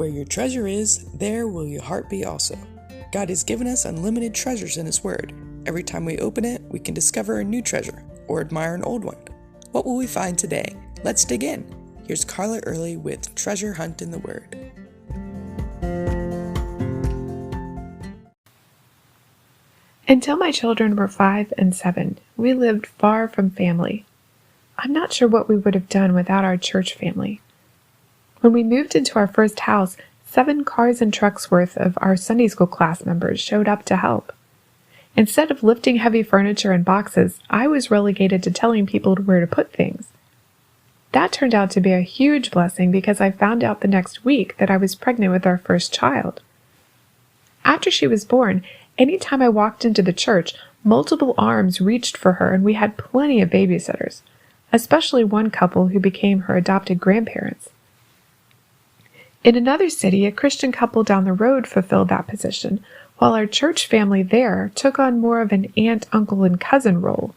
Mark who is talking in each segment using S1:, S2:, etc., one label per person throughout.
S1: Where your treasure is, there will your heart be also. God has given us unlimited treasures in His Word. Every time we open it, we can discover a new treasure or admire an old one. What will we find today? Let's dig in. Here's Carla Early with Treasure Hunt in the Word.
S2: Until my children were 5 and 7, we lived far from family. I'm not sure what we would have done without our church family. When we moved into our first house, 7 cars and trucks worth of our Sunday school class members showed up to help. Instead of lifting heavy furniture and boxes, I was relegated to telling people where to put things. That turned out to be a huge blessing because I found out the next week that I was pregnant with our first child. After she was born, anytime I walked into the church, multiple arms reached for her and we had plenty of babysitters, especially one couple who became her adopted grandparents. In another city, a Christian couple down the road fulfilled that position, while our church family there took on more of an aunt, uncle, and cousin role.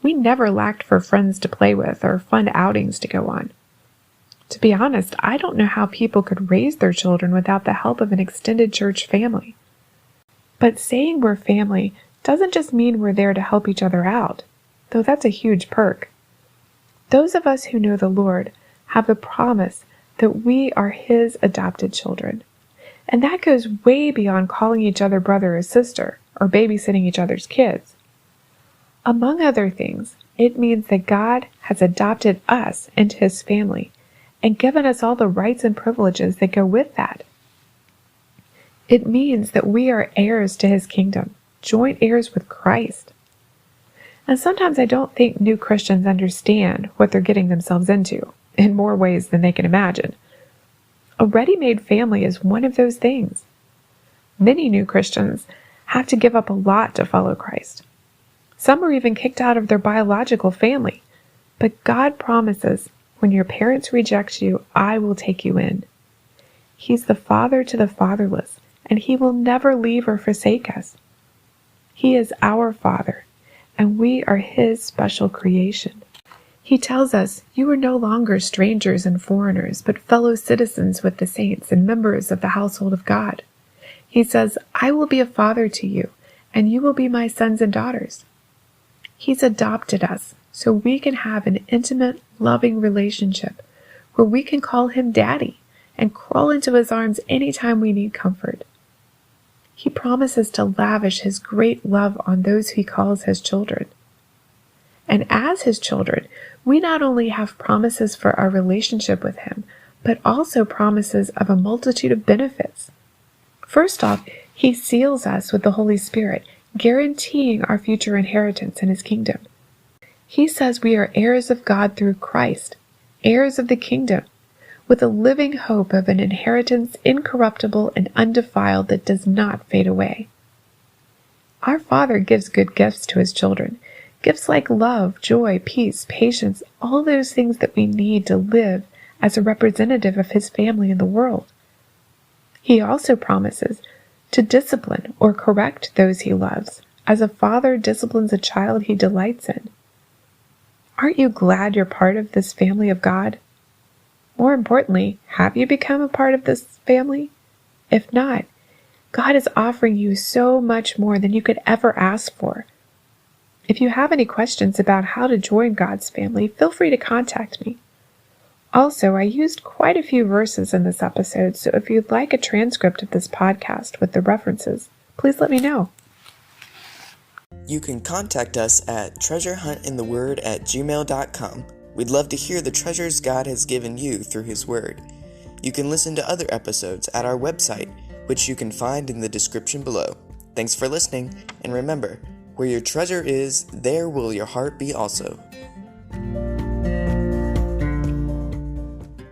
S2: We never lacked for friends to play with or fun outings to go on. To be honest, I don't know how people could raise their children without the help of an extended church family. But saying we're family doesn't just mean we're there to help each other out, though that's a huge perk. Those of us who know the Lord have the promise that we are His adopted children. And that goes way beyond calling each other brother or sister, or babysitting each other's kids. Among other things, it means that God has adopted us into His family and given us all the rights and privileges that go with that. It means that we are heirs to His kingdom, joint heirs with Christ. And sometimes I don't think new Christians understand what they're getting themselves into, in more ways than they can imagine. A ready-made family is one of those things. Many new Christians have to give up a lot to follow Christ. Some are even kicked out of their biological family. But God promises, when your parents reject you, I will take you in. He's the father to the fatherless, and He will never leave or forsake us. He is our Father, and we are His special creation. He tells us, you are no longer strangers and foreigners, but fellow citizens with the saints and members of the household of God. He says, I will be a father to you, and you will be my sons and daughters. He's adopted us so we can have an intimate, loving relationship where we can call Him Daddy and crawl into His arms anytime we need comfort. He promises to lavish His great love on those He calls His children. And as His children, we not only have promises for our relationship with Him, but also promises of a multitude of benefits. First off, He seals us with the Holy Spirit, guaranteeing our future inheritance in His kingdom. He says we are heirs of God through Christ, heirs of the kingdom, with a living hope of an inheritance incorruptible and undefiled that does not fade away. Our Father gives good gifts to His children, gifts like love, joy, peace, patience, all those things that we need to live as a representative of His family in the world. He also promises to discipline or correct those He loves, as a father disciplines a child he delights in. Aren't you glad you're part of this family of God? More importantly, have you become a part of this family? If not, God is offering you so much more than you could ever ask for. If you have any questions about how to join God's family, feel free to contact me. Also, I used quite a few verses in this episode, so if you'd like a transcript of this podcast with the references, please let me know.
S1: You can contact us at treasurehuntintheword@gmail.com. We'd love to hear the treasures God has given you through His Word. You can listen to other episodes at our website, which you can find in the description below. Thanks for listening, and remember, where your treasure is, there will your heart be also.